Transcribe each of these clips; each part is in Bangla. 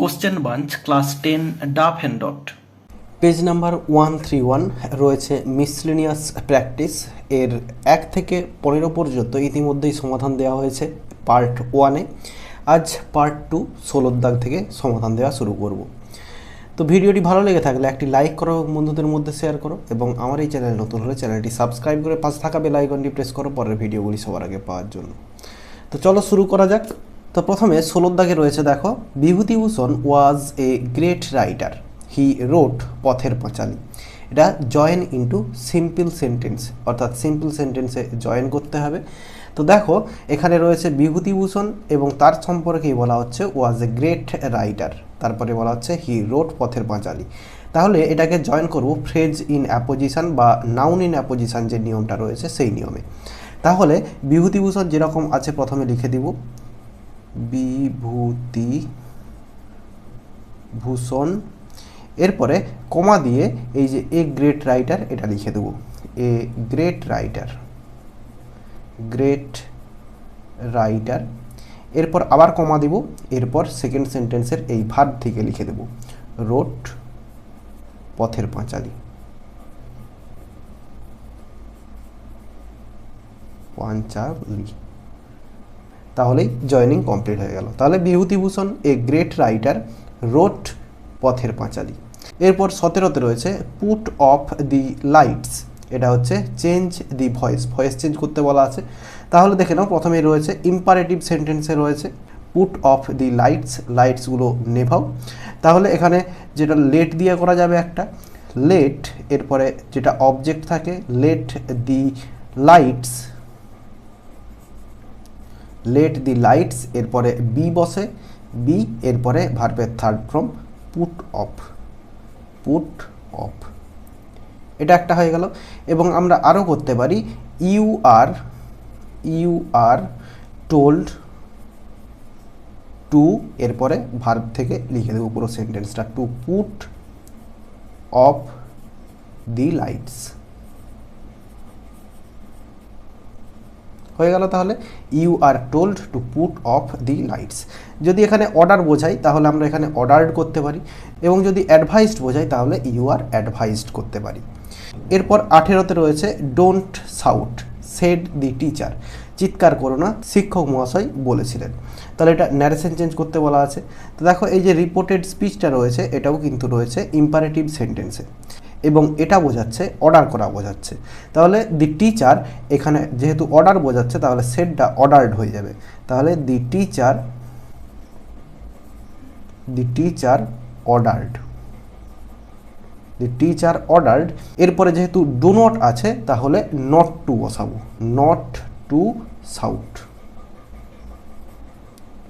Question bunch class 10 Duff and Dot. Page number 131 রয়েছে মিসলেনিয়াস প্র্যাকটিস এর 1 থেকে 15 পর্যন্ত ইতিমধ্যেই সমাধান দেওয়া হয়েছে পার্ট 1-এ। আজ পার্ট 2 16 দাগ থেকে সমাধান দেওয়া শুরু করব। তো ভিডিওটি ভালো লেগে থাকলে একটি লাইক করো, বন্ধুদের মধ্যে শেয়ার করো এবং আমার এই চ্যানেল নতুন হলে চ্যানেলটি সাবস্ক্রাইব করে পাশে থাকা বেল আইকনটি প্রেস করো পরের ভিডিওগুলি সবার আগে পাওয়ার জন্য। তো চলো শুরু করা যাক। তো প্রথমে 16 দাগে রয়েছে, দেখো, বিভূতিভূষণ ওয়াজ এ গ্রেট রাইটার, হি রোট পথের পাঁচালী। এটা জয়েন ইন্টু সিম্পল সেন্টেন্স, অর্থাৎ সিম্পল সেন্টেন্সে জয়েন করতে হবে। তো দেখো এখানে রয়েছে বিভূতিভূষণ এবং তার সম্পর্কেই বলা হচ্ছে ওয়াজ এ গ্রেট রাইটার, তারপরে বলা হচ্ছে হি রোট পথের পাঁচালী। তাহলে এটাকে জয়েন করব ফ্রেজ ইন অ্যাপোজিশন বা নাউন ইন অ্যাপোজিশন যে নিয়মটা রয়েছে সেই নিয়মে। তাহলে বিভূতিভূষণ যেরকম আছে প্রথমে লিখে দিব বিভূতিভূষণ, এরপরে কমা দিয়ে এই যে এ গ্রেট রাইটার এটা লিখে দেব, a great writer, great writer. এরপর আবার কমা দেব, এরপর সেকেন্ড সেন্টেন্সের এই ভার্ব থেকে লিখে দেব রোট পথের পাঁচালী, পাঁচালী। তাহলেই জয়েনিং কমপ্লিট হয়ে গেল। তাহলে বিভূতিভূষণ এ গ্রেট রাইটার রোট পথের পাঁচালী। এরপর 17তে রয়েছে পুট অফ দি লাইটস, এটা হচ্ছে change the voice, voice change করতে বলা আছে। তাহলে দেখে নাও প্রথমেই রয়েছে ইম্পারেটিভ সেন্টেন্সে রয়েছে পুট অফ দি লাইটস, লাইটসগুলো নেভাও। তাহলে এখানে যেটা লেট দিয়ে করা যাবে একটা লেট, এরপরে যেটা অবজেক্ট থাকে let the lights, let the lights, এরপরে বি বসে বি, এরপরে ভার্বের third form put off, put off. এটা একটা হয়ে গেল। এবং আমরা আরও করতে পারি ইউ আর টোল্ড টু, এরপরে ভার্ব থেকে লিখে দেবো পুরো সেন্টেন্সটা to put off the lights, হয়ে গেল। তাহলে you are told to put off the lights. যদি এখানে অর্ডার বোঝাই তাহলে আমরা এখানে অর্ডার্ড করতে পারি, এবং যদি অ্যাডভাইসড বোঝাই তাহলে ইউ আর অ্যাডভাইসড করতে পারি। এরপর 18তে রয়েছে ডোন্ট সাউট সেড দি টিচার, চিৎকার করো না শিক্ষক মহাশয় বলেছিলেন। তাহলে এটা ন্যারেশন চেঞ্জ করতে বলা আছে। তো দেখো এই যে রিপোর্টেড স্পিচটা রয়েছে এটাও কিন্তু রয়েছে ইম্পারেটিভ সেন্টেন্সে, এবং এটা বোঝাচ্ছে অর্ডার করা বোঝাচ্ছে। তাহলে দি টিচার এখানে যেহেতু অর্ডার বোঝাচ্ছে তাহলে সেটটা অর্ডার্ড হয়ে যাবে। তাহলে the teacher ordered, the teacher ordered. এরপরে যেহেতু ডু নট আছে তাহলে নট টু বসাবো, নট টু সাউট,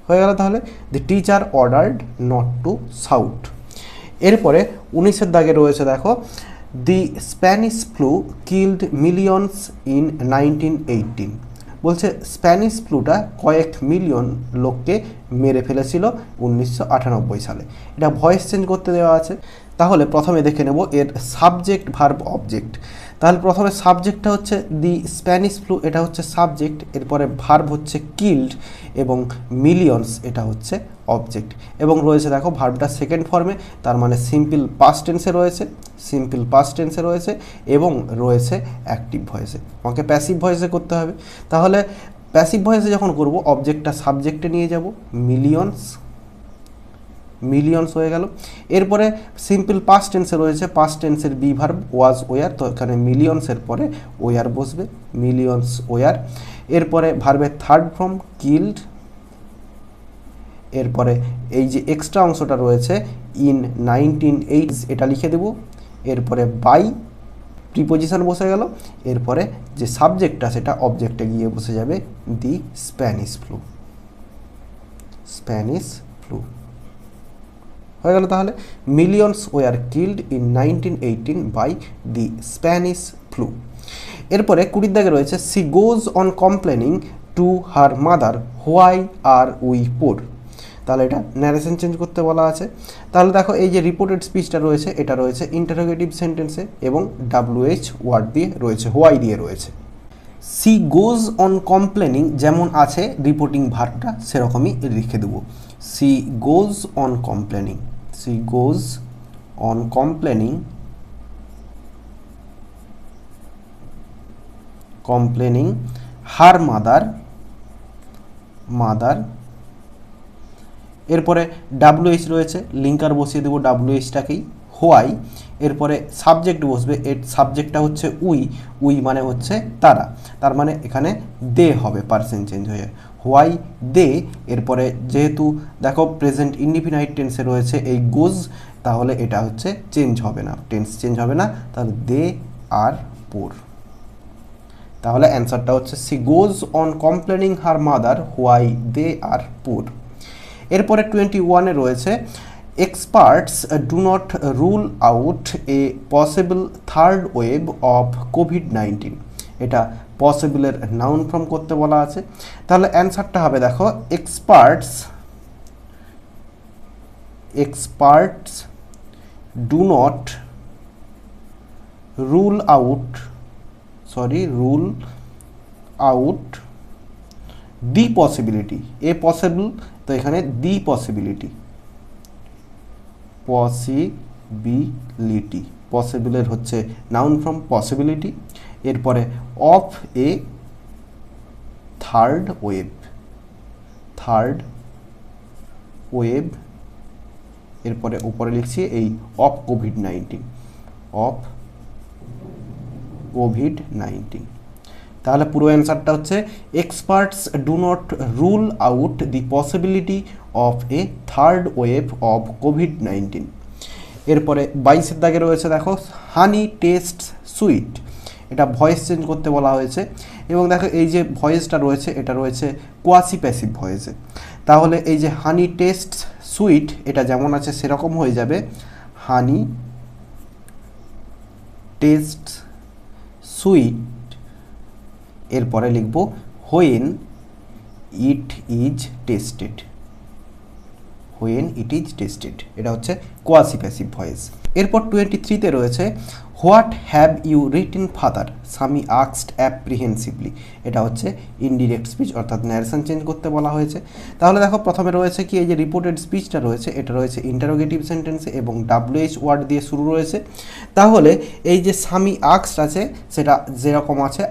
হয়ে গেল। তাহলে the teacher ordered not to shout. এরপরে 19-এর দাগে রয়েছে, দেখো, the Spanish flu killed millions in 1918, বলছে স্প্যানিশ ফ্লুটা কয়েক মিলিয়ন লোককে মেরে ফেলেছিল 1998 সালে। এটা ভয়েস চেঞ্জ করতে দেওয়া আছে। তাহলে প্রথমে দেখে নেব এর সাবজেক্ট ভার্ব অবজেক্ট। তাহলে প্রথমে সাবজেক্টটা হচ্ছে দি স্প্যানিশ ফ্লু, এটা হচ্ছে সাবজেক্ট, এরপরে ভার্ব হচ্ছে কিল্ড এবং মিলিয়নস এটা হচ্ছে অবজেক্ট, এবং রয়েছে দেখো ভার্বটা সেকেন্ড ফর্মে, তার মানে সিম্পল পাস্ট টেন্সে রয়েছে, সিম্পল পাস্ট টেন্সে রয়েছে এবং রয়েছে অ্যাক্টিভ ভয়েসে। আমাকে প্যাসিভ ভয়েসে করতে হবে। তাহলে প্যাসিভ ভয়েসে যখন করব অবজেক্টটা সাবজেক্টে নিয়ে যাব, মিলিয়নস হয়ে গেল। এরপরে সিম্পল পাস্ট টেন্সে রয়েছে পাস্ট টেন্সের বি ভার্ব ওয়াজ ওয়ার, তো এখানে মিলিয়নসের পরে ওয়ার বসবে, মিলিয়নস ওয়ার। এরপরে ভার্বের থার্ড ফর্ম কিল্ড, এরপরে এই যে এক্সট্রা অংশটা রয়েছে ইন 1980 এটা লিখে দেব, এরপরে বাই প্রিপোজিশন বসে গেল, এরপরে যে সাবজেক্টটা সেটা অবজেক্টে গিয়ে বসে যাবে the Spanish flu, Spanish flu, হয়ে গেল। তাহলে millions were killed in 1918 by the Spanish flu. এরপরে 20 দাগে রয়েছে she goes on complaining to her mother why are we poor, তাহলে এটা ন্যারেশন চেঞ্জ করতে বলা আছে। তাহলে দেখো এই যে রিপোর্টেড স্পিচটা রয়েছে এটা রয়েছে ইন্টারোগেটিভ সেন্টেন্সে এবং WH ওয়ার্ড দিয়ে রয়েছে, হোয়াই দিয়ে রয়েছে। সি গোজ অন কমপ্লেনিং যেমন আছে রিপোর্টিং ভার্বটা সেরকমই লিখে দেবো, she goes on complaining, she goes on complaining her mother এরপরে WH রয়েছে, লিঙ্কার বসিয়ে দেবো WH-টাকেই, হোয়াই, এরপরে সাবজেক্ট বসবে, এর সাবজেক্টটা হচ্ছে উই মানে হচ্ছে তারা, তার মানে এখানে দে হবে, পার্সেন্ট চেঞ্জ হয়ে হোয়াই দে। এরপরে যেহেতু দেখো প্রেজেন্ট ইনডিফিনাইট টেন্সে রয়েছে এই গোজ, তাহলে এটা হচ্ছে চেঞ্জ হবে না, টেন্স চেঞ্জ হবে না, তাহলে দে আর পুর। তাহলে অ্যান্সারটা হচ্ছে she goes on complaining her mother why they are poor. এরপরে 21-এ রয়েছে experts do not rule out a possible third wave of কোভিড-19। এটা পসিবলের নাউন ফর্ম করতে বলা আছে, তাহলে অ্যান্সারটা হবে দেখো experts do not rule out the possibility, A possible, তো এখানে দি পসিবিলিটি, পসিবলের হচ্ছে নাউন ফর্ম পসিবিলিটি। এরপরে অফ এ থার্ড ওয়েভ, এরপরে উপরে লিখছি এই অফ কোভিড-19, তাহলে পুরো অ্যান্সারটা হচ্ছে experts do not rule out the possibility of A third wave of COVID-19. এরপরে 22-এর দাগে রয়েছে দেখো হানি টেস্ট সুইট, এটা ভয়েস চেঞ্জ করতে বলা হয়েছে, এবং দেখো এই যে ভয়েসটা রয়েছে এটা রয়েছে কোয়াসি প্যাসিভ ভয়েসে, তাহলে এই যে হানি টেস্ট সুইট এটা যেমন আছে সেরকম হয়ে যাবে হানি টেস্ট সুইট, এরপরে লিখব হোয়েন ইট ইজ টেস্টেড, এটা হচ্ছে কোয়াসি প্যাসিভ ভয়েস। এরপর 23-তে রয়েছে what have you written father Swami আক্সড অ্যাপ্রিহেন্সিভলি, এটা হচ্ছে ইনডিরেক্ট স্পিচ, অর্থাৎ ন্যারেশন চেঞ্জ করতে বলা হয়েছে। তাহলে দেখো প্রথমে রয়েছে কি এই যে রিপোর্টেড স্পিচটা রয়েছে এটা রয়েছে ইন্টারোগেটিভ সেন্টেন্সে এবং WH ওয়ার্ড দিয়ে শুরু রয়েছে, তাহলে এই যে স্বামী আক্সড আছে সেটা যেরকম আছে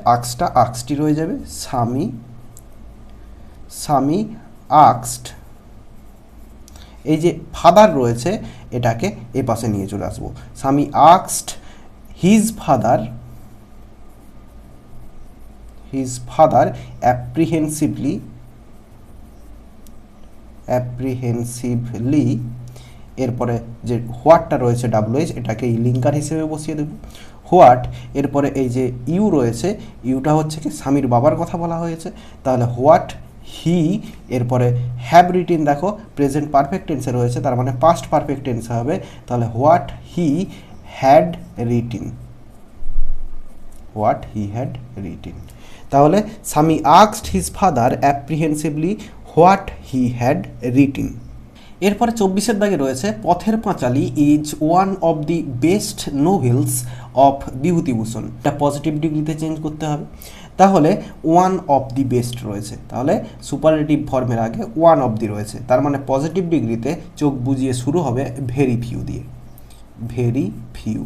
আক্সডই রয়ে যাবে, স্বামী আক্সড। এই যে ফাদার রয়েছে এটাকে এ পাশে নিয়ে চলে আসবো, স্বামী আক্সড হিজ ফাদার অ্যাপ্রিহেন্সিভলি, এরপরে যে হোয়াটটা রয়েছে WH এটাকে লিঙ্কার হিসেবে বসিয়ে দেব হোয়াট, এরপরে এই যে ইউ রয়েছে ইউটা হচ্ছে কি স্বামীর বাবার কথা বলা হয়েছে, তাহলে হোয়াট হি, এরপরে হ্যাভ রিটেন দেখো প্রেজেন্ট পারফেক্ট টেন্সে রয়েছে তার মানে পাস্ট পারফেক্ট টেন্সে হবে, তাহলে হোয়াট হি হ্যাড রিটেন, তাহলে Swami asked his father apprehensively what he had written. এরপরে 24-এর দাগে রয়েছে Pather Panchali is one of the best novels of Bibhutibhushan, এটা পজিটিভ ডিগ্রিতে চেঞ্জ করতে হবে, তাহলে ওয়ান অফ দি বেস্ট রয়েছে, তাহলে সুপারলেটিভ ফর্মের আগে ওয়ান অফ দি রয়েছে, তার মানে পজিটিভ ডিগ্রিতে চোখ বুজিয়ে শুরু হবে ভেরি ফিউ দিয়ে, ভেরি ফিউ।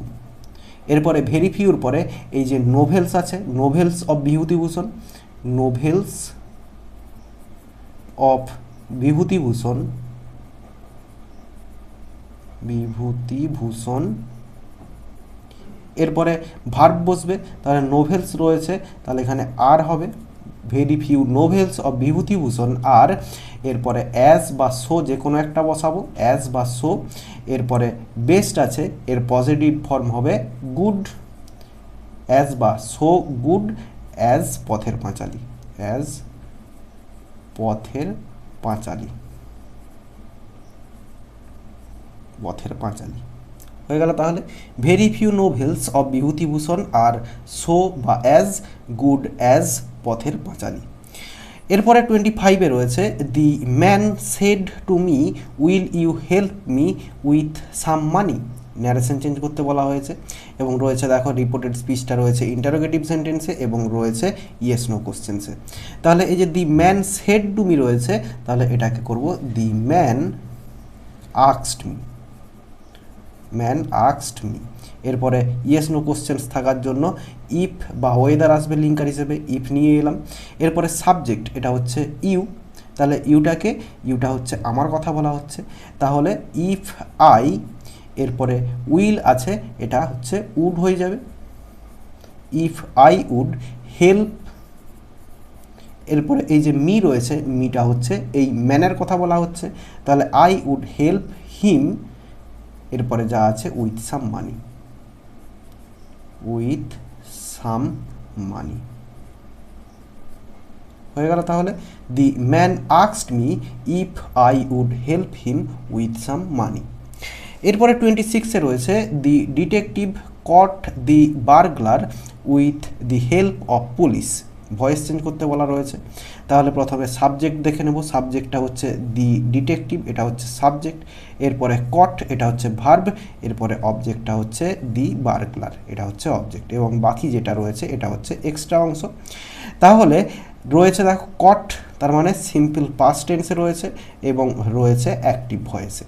এরপরে ভেরি ফিউর পরে এই যে নোভেলস আছে novels of Bibhutibhushan, novels of Bibhutibhushan, এরপরে ভার্ব বসবে, তাহলে নোভেলস রয়েছে তাহলে এখানে আর হবে, very few novels of Bibhutibhushan are, এরপরে অ্যাজ বা সো যে কোনো একটা বসাবো, অ্যাজ বা সো, এরপরে বেস্ট আছে এর পজিটিভ ফর্ম হবে গুড, অ্যাজ বা so good, as Pather Panchali, as Pather Panchali, হয়ে গেল। তাহলে very few novels of Bibhutibhushan are so বা as good as Pather Panchali. এরপরে 25-এ রয়েছে the man said to me will you help me with some money, narration change করতে বলা হয়েছে। এবং রয়েছে দেখো রিপোর্টেড স্পিচটা রয়েছে ইন্টারোগেটিভ সেন্টেন্সে এবং রয়েছে ইয়েস নো কোশ্চেন্সে। তাহলে এই যে দি ম্যান সেড টু মি রয়েছে, তাহলে এটাকে করব দি man asked me, man asked me. এরপরে ইয়েস নো কোশ্চেন্স থাকার জন্য ইফ বা ওয়েদার আসবে লিঙ্কার হিসেবে, ইফ নিয়ে এলাম। এরপরে সাবজেক্ট এটা হচ্ছে ইউ, তাহলে ইউটা হচ্ছে আমার কথা বলা হচ্ছে, তাহলে ইফ আই, এরপরে উইল আছে এটা হচ্ছে উড হয়ে যাবে, ইফ আই উড হেল্প। এরপরে এই যে মি রয়েছে, মিটা হচ্ছে এই ম্যানের কথা বলা হচ্ছে, তাহলে আই উড হেল্প হিম। এরপরে যা আছে with some money, with some মানি হয়ে গেল। তাহলে the man asked me if I would help him with some money. এরপরে 26-এ রয়েছে the detective caught the burglar with the help of police, voice change করতে বলা রয়েছে। তাহলে প্রথমে সাবজেক্ট দেখে নেব, সাবজেক্টটা হচ্ছে দি ডিটেকটিভ, এটা হচ্ছে সাবজেক্ট। এরপরে কট এটা হচ্ছে ভার্ব, এরপরে অবজেক্টটা হচ্ছে দি বার্গলার, এটা হচ্ছে অবজেক্ট, এবং বাকি যেটা রয়েছে এটা হচ্ছে এক্সট্রা অংশ। তাহলে রয়েছে দেখো কট, তার মানে সিম্পল পাস্ট টেন্সে রয়েছে এবং রয়েছে অ্যাক্টিভ ভয়েসে।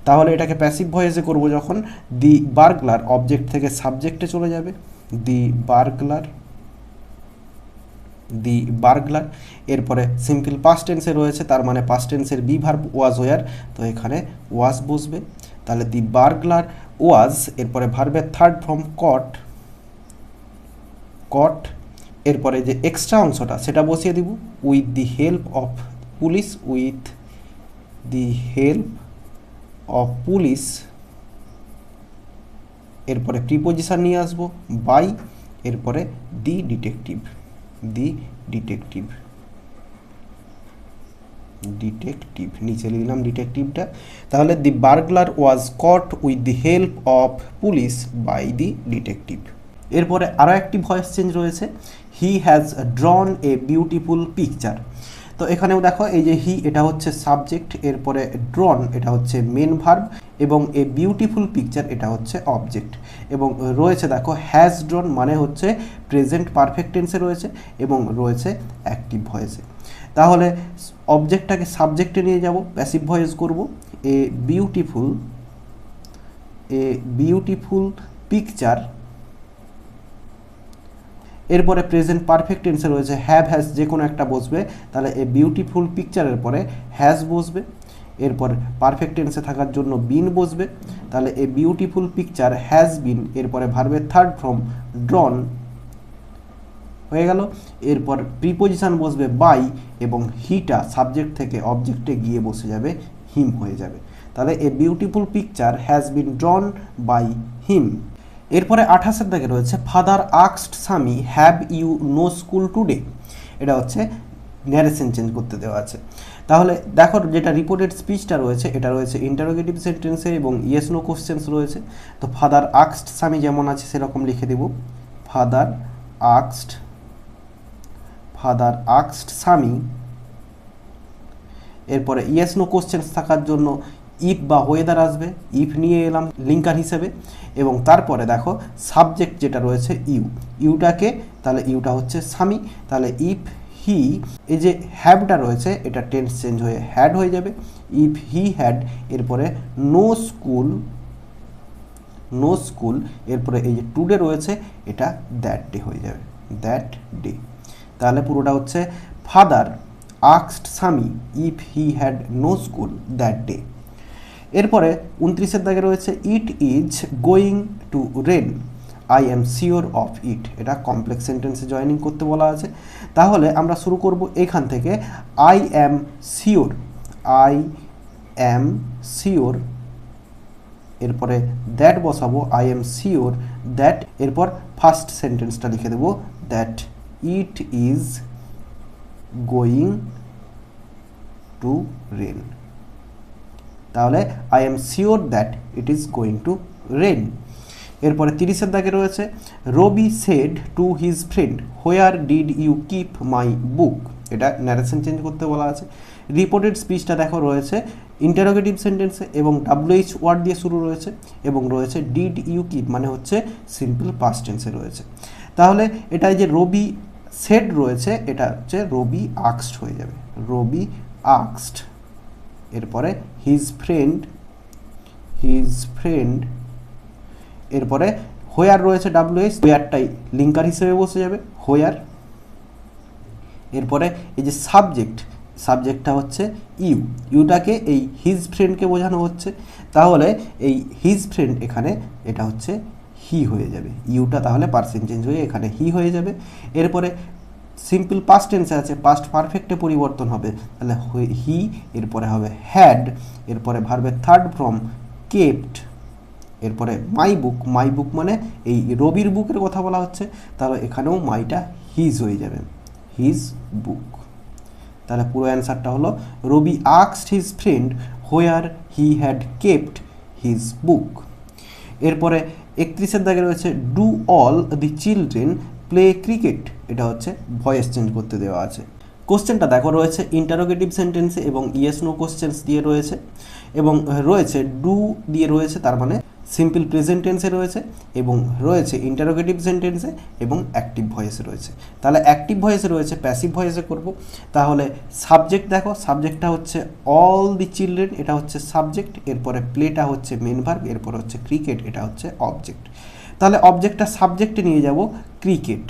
তাহলে এটাকে প্যাসিভ ভয়েসে করব যখন, দি বার্গলার অবজেক্ট থেকে সাবজেক্টে চলে যাবে, দি বার্গলার, দি বার্গলার। এরপরে সিম্পল পাস্ট টেন্সে রয়েছে, তার মানে পাস্ট টেন্সের বি ভার্ব ওয়াজ ওয়ার, তো এখানে ওয়াজ বসবে, তাহলে দি বার্গলার ওয়াজ। এরপরে ভার্বের থার্ড ফর্ম কট, কট। এরপরে যে এক্সট্রা অংশটা সেটা বসিয়ে দিব, with the help of police, with the help of police. এরপরে প্রিপোজিশন নিয়ে আসবো বাই, এরপরে the detective, the detective, detective নিচে লিখলাম ডিটেকটিভটা। তাহলে the burglar was caught with the help of police by the detective. এরপরে আরও একটি ভয়েস চেঞ্জ রয়েছে, he has drawn a beautiful picture. তো এখানেও দেখো এই যে হি এটা হচ্ছে সাবজেক্ট, এরপরে ড্রন এটা হচ্ছে মেন ভার্ব, এবং এ বিউটিফুল পিকচার এটা হচ্ছে অবজেক্ট, এবং রয়েছে দেখো হ্যাজ ড্রন মানে হচ্ছে প্রেজেন্ট পারফেক্ট টেন্সে রয়েছে এবং রয়েছে অ্যাক্টিভ ভয়েসে। তাহলে অবজেক্টটাকে সাবজেক্টে নিয়ে যাব, প্যাসিভ ভয়েস করব, এ বিউটিফুল পিকচার। এরপরে প্রেজেন্ট পারফেক্ট টেন্সে রয়েছে হ্যাভ হ্যাজ, যে কোনো একটা বসবে, তাহলে এ বিউটিফুল পিকচারের পরে হ্যাজ বসবে। এরপর পারফেক্ট টেন্সে থাকার জন্য বিন বসবে, তাহলে এ বিউটিফুল পিকচার হ্যাজ বিন। এরপরে ভার্বের থার্ড ফর্ম ড্রন হয়ে গেল। এরপর প্রিপোজিশন বসবে বাই, এবং হিটা সাবজেক্ট থেকে অবজেক্টে গিয়ে বসে যাবে, হিম হয়ে যাবে। তাহলে a beautiful picture has been drawn by him. এরপরে 28-এর দাগে রয়েছে father asked Sammy have you no school today, এটা হচ্ছে ন্যারেশন চেঞ্জ করতে দেওয়া আছে। তাহলে দেখো যেটা রিপোর্টেড স্পিচটা রয়েছে এটা রয়েছে ইন্টারোগেটিভ সেন্টেন্সে এবং ইয়েস নো কোশ্চেন্স রয়েছে। তো ফাদার আস্কড সামি যেমন আছে সেরকম লিখে দেব, ফাদার আস্কড সামি। এরপরে ইয়েস নো কোশ্চেন্স থাকার জন্য ইফ বা ওয়েদার আসবে, ইফ নিয়ে এলাম লিঙ্কার হিসেবে, এবং তারপরে দেখো সাবজেক্ট যেটা রয়েছে ইউটাকে, তাহলে ইউটা হচ্ছে সামি, তাহলে ইফ হি, এই যে হ্যাভটা রয়েছে এটা টেন্স চেঞ্জ হয়ে হ্যাড হয়ে যাবে, ইফ হি হ্যাড। এরপরে নো স্কুল, এরপরে এই যে টুডে রয়েছে এটা দ্যাট ডে হয়ে যাবে, দ্যাট ডে। তাহলে পুরোটা হচ্ছে father asked Sammy if he had no school that day. এরপরে 29-এর দাগে রয়েছে it is going to rain, I am sure of it, এটা কমপ্লেক্স সেন্টেন্সে জয়েনিং করতে বলা আছে। তাহলে আমরা শুরু করব এখান থেকে, আই অ্যাম শিওর, এরপরে দ্যাট বসাবো, আই অ্যাম শিওর দ্যাট। এরপর ফার্স্ট সেন্টেন্সটা লিখে দেবো, that it is going to rain. তাহলে I am sure that it is going to rain. এরপরে 30-এর দাগে রয়েছে Rabi said to his friend where did you keep my book, এটা ন্যারেশন চেঞ্জ করতে বলা আছে। রিপোর্টেড স্পিচটা দেখো রয়েছে ইন্টারোগেটিভ সেন্টেন্সে এবং WH ওয়ার্ড দিয়ে শুরু রয়েছে এবং রয়েছে ডিড ইউ কিপ মানে হচ্ছে সিম্পল পাস্ট টেন্সে রয়েছে। তাহলে এটা যে রবি সেড রয়েছে এটা হচ্ছে রবি আক্সড হয়ে যাবে, রবি আক্সড। এরপরে হিজ ফ্রেন্ড, এরপরে হোয়ার রয়েছে WH, হোয়ারটাই লিঙ্কার হিসেবে বসে যাবে হোয়ার। এরপরে এই যে সাবজেক্টটা হচ্ছে ইউটাকে এই হিজ ফ্রেন্ডকে বোঝানো হচ্ছে, তাহলে এই হিজ ফ্রেন্ড এখানে এটা হচ্ছে হি হয়ে যাবে, ইউটা তাহলে পার্সেন্ট চেঞ্জ হয়ে এখানে হি হয়ে যাবে। এরপরে সিম্পল পাস্ট টেন্সে আছে, পাস্ট পারফেক্টে পরিবর্তন হবে, তাহলে হি, এরপরে হবে হ্যাড, এরপরে ভার্বের থার্ড ফর্ম কেপ্ট, এরপরে মাই বুক মানে এই রবির বুকের কথা বলা হচ্ছে, তাহলে এখানেও মাইটা হিজ হয়ে যাবে, হিজ বুক। তাহলে পুরো অ্যান্সারটা হলো Rabi asked his friend where he had kept his book. এরপরে 31 দাগে রয়েছে do all the children play cricket, এটা হচ্ছে ভয়েস চেঞ্জ করতে দেওয়া আছে। কোশ্চেনটা দেখো রয়েছে ইন্টারোগেটিভ সেন্টেন্সে এবং ইয়েস নো কোশ্চেন্স দিয়ে রয়েছে এবং রয়েছে ডু দিয়ে রয়েছে, তার মানে সিম্পল প্রেজেন্ট টেন্সে রয়েছে এবং রয়েছে ইন্টারোগেটিভ সেন্টেন্সে এবং অ্যাক্টিভ ভয়েসে রয়েছে। তাহলে অ্যাক্টিভ ভয়েসে রয়েছে, প্যাসিভ ভয়েসে করব। তাহলে সাবজেক্ট দেখো, সাবজেক্টটা হচ্ছে অল দি চিলড্রেন, এটা হচ্ছে সাবজেক্ট, এরপরে প্লেটা হচ্ছে মেন ভার্ব, এরপর হচ্ছে ক্রিকেট, এটা হচ্ছে অবজেক্ট। তাহলে অবজেক্টটা সাবজেক্টে নিয়ে যাব ক্রিকেট,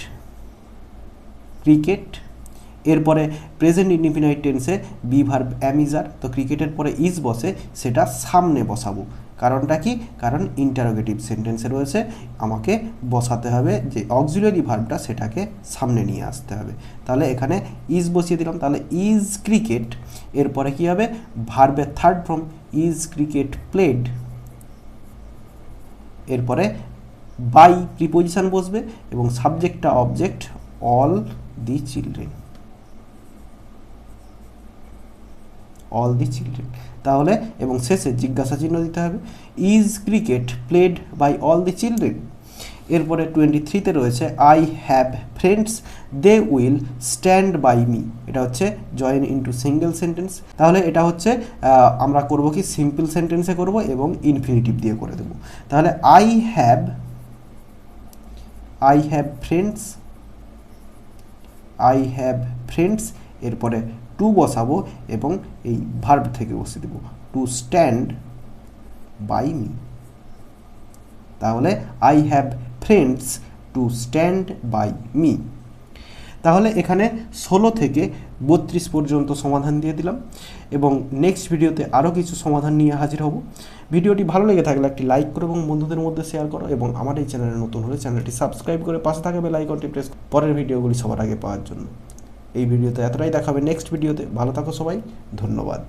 এরপরে প্রেজেন্ট ইনডিফিনাইট টেন্সে বি ভার্ব অ্যামিজার, তো ক্রিকেটের পরে ইজ বসে সেটা সামনে বসাবো, কারণটা কি, কারণ ইন্টারোগেটিভ সেন্টেন্সে রয়েছে, আমাকে বসাতে হবে যে অক্সিলারি ভার্বটা সেটাকে সামনে নিয়ে আসতে হবে। তাহলে এখানে ইজ বসিয়ে দিলাম, তাহলে ইজ ক্রিকেট, এরপরে কি হবে ভার্বের third form is cricket played, এরপরে বাই প্রিপোজিশন বসবে এবং সাবজেক্টটা অবজেক্ট অল দি চিলড্রেন, তাহলে এবং শেষে জিজ্ঞাসা চিহ্ন দিতে হবে is cricket played by all the children. এরপরে 23তে রয়েছে I have friends they will stand by me, এটা হচ্ছে জয়েন ইনটু সিঙ্গেল সেন্টেন্স। তাহলে এটা হচ্ছে আমরা করব কি সিম্পল সেন্টেন্সে করব এবং ইনফিনিটিভ দিয়ে করে দেব। তাহলে আই হ্যাভ ফ্রেন্ডস, এরপরে টু বসাবো এবং এই ভার্ব থেকে বসিয়ে দেবো টু স্ট্যান্ড বাই মি। তাহলে I have friends to stand by me. তাহলে এখানে 16 থেকে 32 পর্যন্ত সমাধান দিয়ে দিলাম এবং নেক্সট ভিডিওতে আরও কিছু সমাধান নিয়ে হাজির হব। ভিডিওটি ভালো লেগে থাকলে একটি লাইক করো এবং বন্ধুদের মধ্যে শেয়ার করো এবং আমার এই চ্যানেলে নতুন হলে চ্যানেলটি সাবস্ক্রাইব করে পাশে থাকা বেল আইকনটি প্রেস পরের ভিডিওগুলি সবার আগে পাওয়ার জন্য। এই ভিডিওতে এতটাই, দেখাবে নেক্সট ভিডিওতে। ভালো থাকো সবাই, ধন্যবাদ।